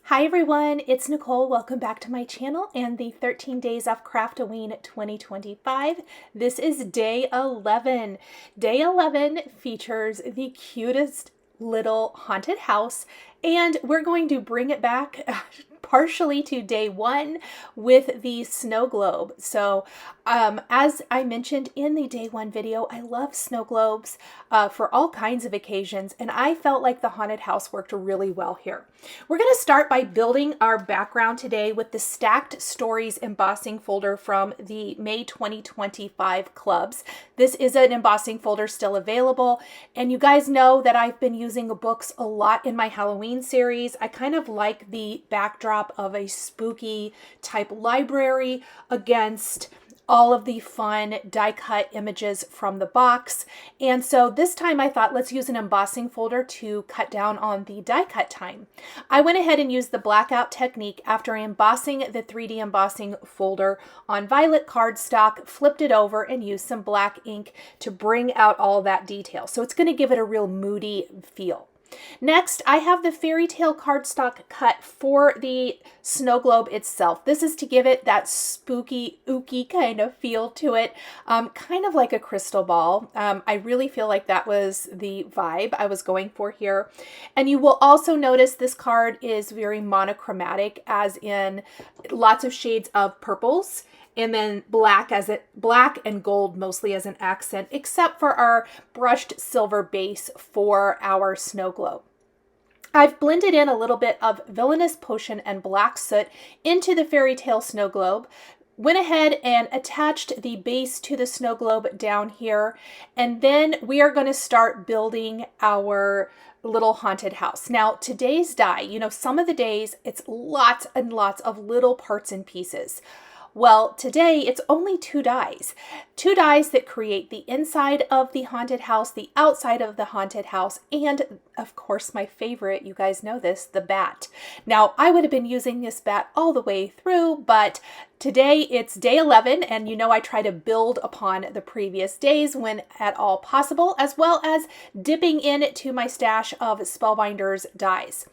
Hi everyone, it's Nicole. Welcome back to my channel and the 13 days of Craftoween 2025. This is day 11. Day 11 features the cutest little haunted house, and we're going to bring it back partially to day 1 with the snow globe. So as I mentioned in the day 1 video, I love snow globes for all kinds of occasions, and I felt like the haunted house worked really well here. We're going to start by building our background today with the Stacked Stories embossing folder from the May 2025 clubs. This is an embossing folder still available, and you guys know that I've been using books a lot in my Halloween series. I kind of like the backdrop of a spooky type library against all of the fun die cut images from the box. And so this time I thought, let's use an embossing folder to cut down on the die cut time. I went ahead and used the blackout technique after embossing the 3D embossing folder on violet cardstock, flipped it over and used some black ink to bring out all that detail. So it's going to give it a real moody feel. Next, I have the fairy tale cardstock cut for the snow globe itself. This is to give it that spooky, ooky kind of feel to it, kind of like a crystal ball. I really feel like that was the vibe I was going for here. And you will also notice this card is very monochromatic, as in lots of shades of purples, and then black and gold mostly as an accent, except for our brushed silver base for our snow globe. I've blended in a little bit of Villainous Potion and Black Soot into the fairy tale snow globe. Went ahead and attached the base to the snow globe down here, and then we are going to start building our little haunted house. Now, today's die, you know, some of the days it's lots and lots of little parts and pieces. Well, today it's only 2 dies. 2 dies that create the inside of the haunted house, the outside of the haunted house, and of course my favorite, you guys know this, the bat. Now, I would have been using this bat all the way through, but today it's day 11, and you know I try to build upon the previous days when at all possible, as well as dipping into my stash of Spellbinders dies.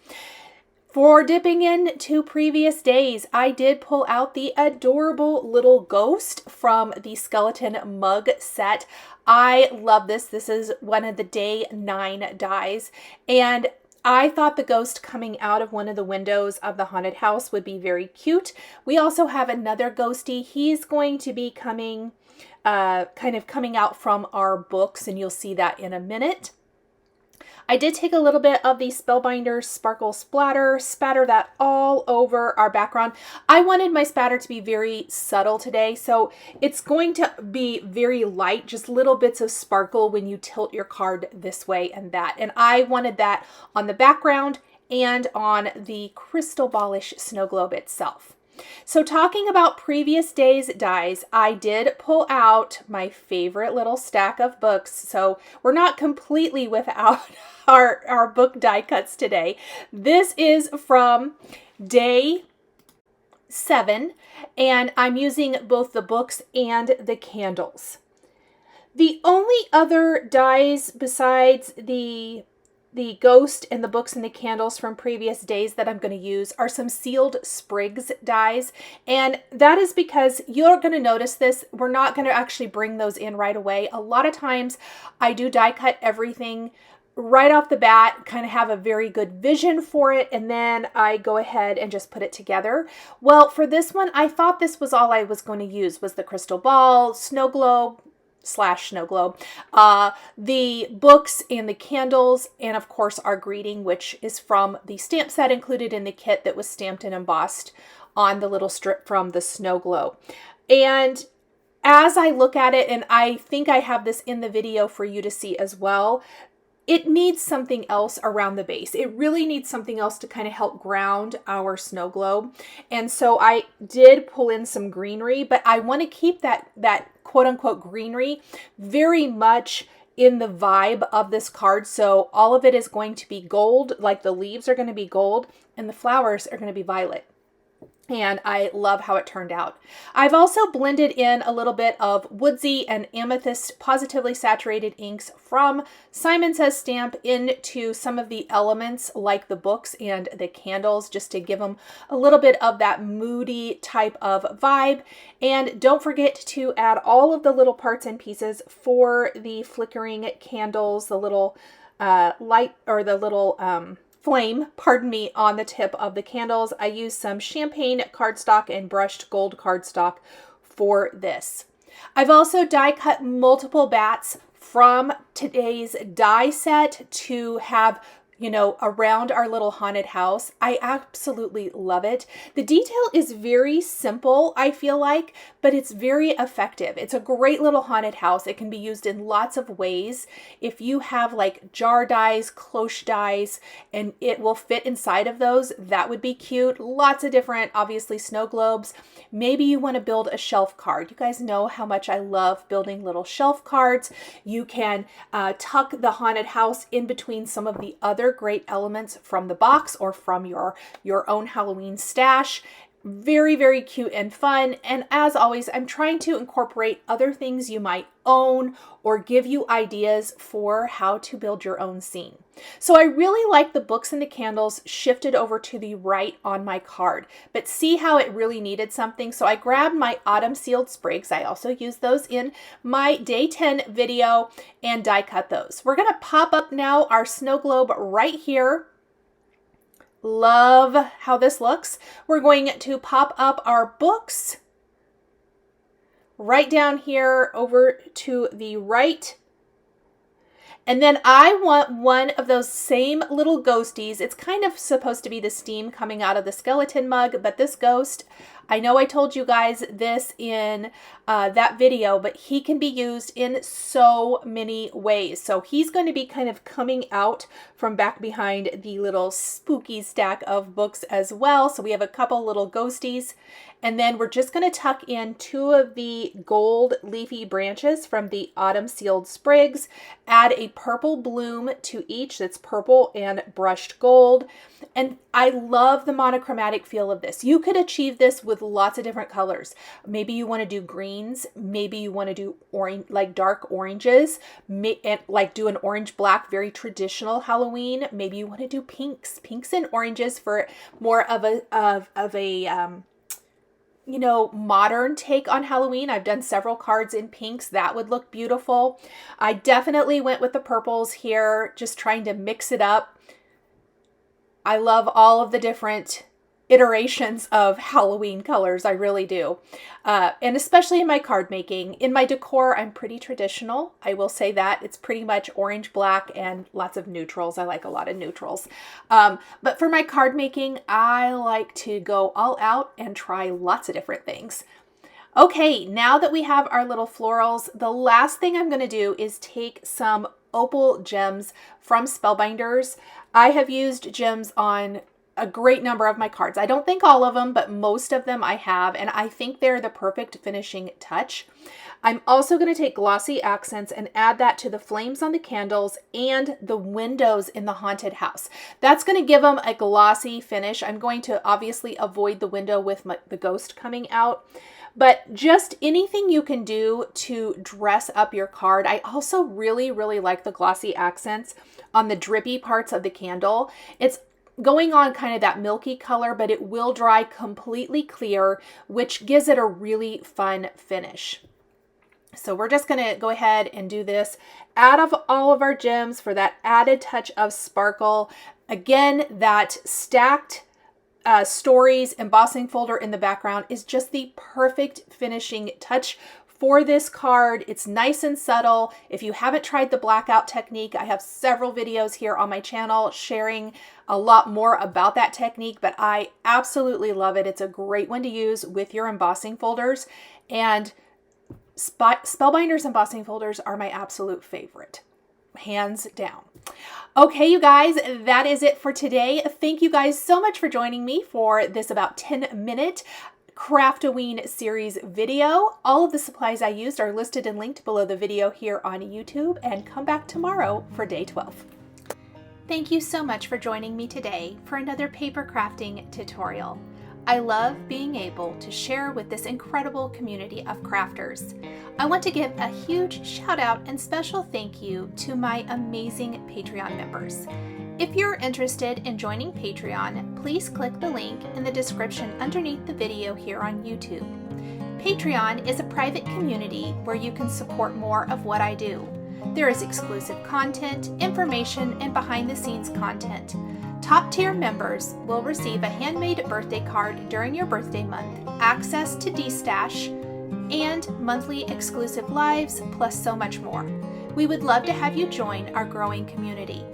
For dipping into previous days, I did pull out the adorable little ghost from the skeleton mug set. I love this. This is one of the day 9 dies, and I thought the ghost coming out of one of the windows of the haunted house would be very cute. We also have another ghosty. He's going to be coming, kind of coming out from our books, and you'll see that in a minute. I did take a little bit of the Spellbinders Sparkle Splatter, spatter that all over our background. I wanted my spatter to be very subtle today, so it's going to be very light, just little bits of sparkle when you tilt your card this way and that. And I wanted that on the background and on the crystal ballish snow globe itself. So talking about previous days dies, I did pull out my favorite little stack of books. So we're not completely without our book die cuts today. This is from day 7, and I'm using both the books and the candles. The only other dies besides the ghost and the books and the candles from previous days that I'm going to use are some sealed Sprigs dies. And that is because you're going to notice this. We're not going to actually bring those in right away. A lot of times I do die cut everything right off the bat, kind of have a very good vision for it, and then I go ahead and just put it together. Well, for this one, I thought this was all I was going to use, was the crystal ball, snow globe, /snow globe, the books and the candles, and of course our greeting, which is from the stamp set included in the kit that was stamped and embossed on the little strip from the snow globe. And as I look at it, and I think I have this in the video for you to see as well, it needs something else around the base. It really needs something else to kind of help ground our snow globe. And so I did pull in some greenery, but I want to keep that quote unquote greenery very much in the vibe of this card. So all of it is going to be gold, like the leaves are going to be gold and the flowers are going to be violet. and I love how it turned out. I've also blended in a little bit of Woodsy and Amethyst Positively Saturated inks from Simon Says Stamp into some of the elements like the books and the candles, just to give them a little bit of that moody type of vibe. And don't forget to add all of the little parts and pieces for the flickering candles, the little light, or the little flame, pardon me, on the tip of the candles. I used some champagne cardstock and brushed gold cardstock for this. I've also die cut multiple bats from today's die set to have, you know, around our little haunted house. I absolutely love it. The detail is very simple, I feel like, but it's very effective. It's a great little haunted house. It can be used in lots of ways. If you have like jar dies, cloche dies, and it will fit inside of those, that would be cute. Lots of different, obviously, snow globes. Maybe you want to build a shelf card. You guys know how much I love building little shelf cards. You can tuck the haunted house in between some of the other great elements from the box or from your own Halloween stash. Very, very cute and fun. And as always, I'm trying to incorporate other things you might own or give you ideas for how to build your own scene. So I really like the books and the candles shifted over to the right on my card, but see how it really needed something. So I grabbed my autumn sealed sprigs. I also used those in my day 10 video and die cut those. We're going to pop up now our snow globe right here. Love how this looks. We're going to pop up our books right down here over to the right. And then I want one of those same little ghosties. It's kind of supposed to be the steam coming out of the skeleton mug, but this ghost, I know I told you guys this in that video, but he can be used in so many ways. So he's going to be kind of coming out from back behind the little spooky stack of books as well. So we have a couple little ghosties. And then we're just going to tuck in 2 of the gold leafy branches from the autumn sealed sprigs, add a purple bloom to each that's purple and brushed gold. And I love the monochromatic feel of this. You could achieve this with lots of different colors. Maybe you want to do greens. Maybe you want to do orange, like dark oranges, and like do an orange black, very traditional Halloween. Maybe you want to do pinks and oranges for more of a you know, modern take on Halloween. I've done several cards in pinks. That would look beautiful. I definitely went with the purples here, just trying to mix it up. I love all of the different iterations of Halloween colors. I really do. And especially in my card making. In my decor, I'm pretty traditional. I will say that. It's pretty much orange, black, and lots of neutrals. I like a lot of neutrals. But for my card making, I like to go all out and try lots of different things. Okay, now that we have our little florals, the last thing I'm going to do is take some Opal gems from Spellbinders. I have used gems on a great number of my cards. I don't think all of them, but most of them I have, and I think they're the perfect finishing touch. I'm also going to take glossy accents and add that to the flames on the candles and the windows in the haunted house. That's going to give them a glossy finish. I'm going to obviously avoid the window with the ghost coming out, but just anything you can do to dress up your card. I also really, really like the glossy accents on the drippy parts of the candle. It's going on kind of that milky color, but it will dry completely clear, which gives it a really fun finish. So we're just going to go ahead and do this. Out of all of our gems for that added touch of sparkle. Again, that stacked stories embossing folder in the background is just the perfect finishing touch for this card. It's nice and subtle. If you haven't tried the blackout technique, I have several videos here on my channel sharing a lot more about that technique, but I absolutely love it. It's a great one to use with your embossing folders, and Spellbinders embossing folders are my absolute favorite, hands down. Okay, you guys, that is it for today. Thank you guys so much for joining me for this about 10-minute Craftoween series video. All of the supplies I used are listed and linked below the video here on YouTube, and come back tomorrow for day 12. Thank you so much for joining me today for another paper crafting tutorial. I love being able to share with this incredible community of crafters. I want to give a huge shout out and special thank you to my amazing Patreon members. If you're interested in joining Patreon, please click the link in the description underneath the video here on YouTube. Patreon is a private community where you can support more of what I do. There is exclusive content, information, and behind-the-scenes content. Top-tier members will receive a handmade birthday card during your birthday month, access to D-Stash, and monthly exclusive lives, plus so much more. We would love to have you join our growing community.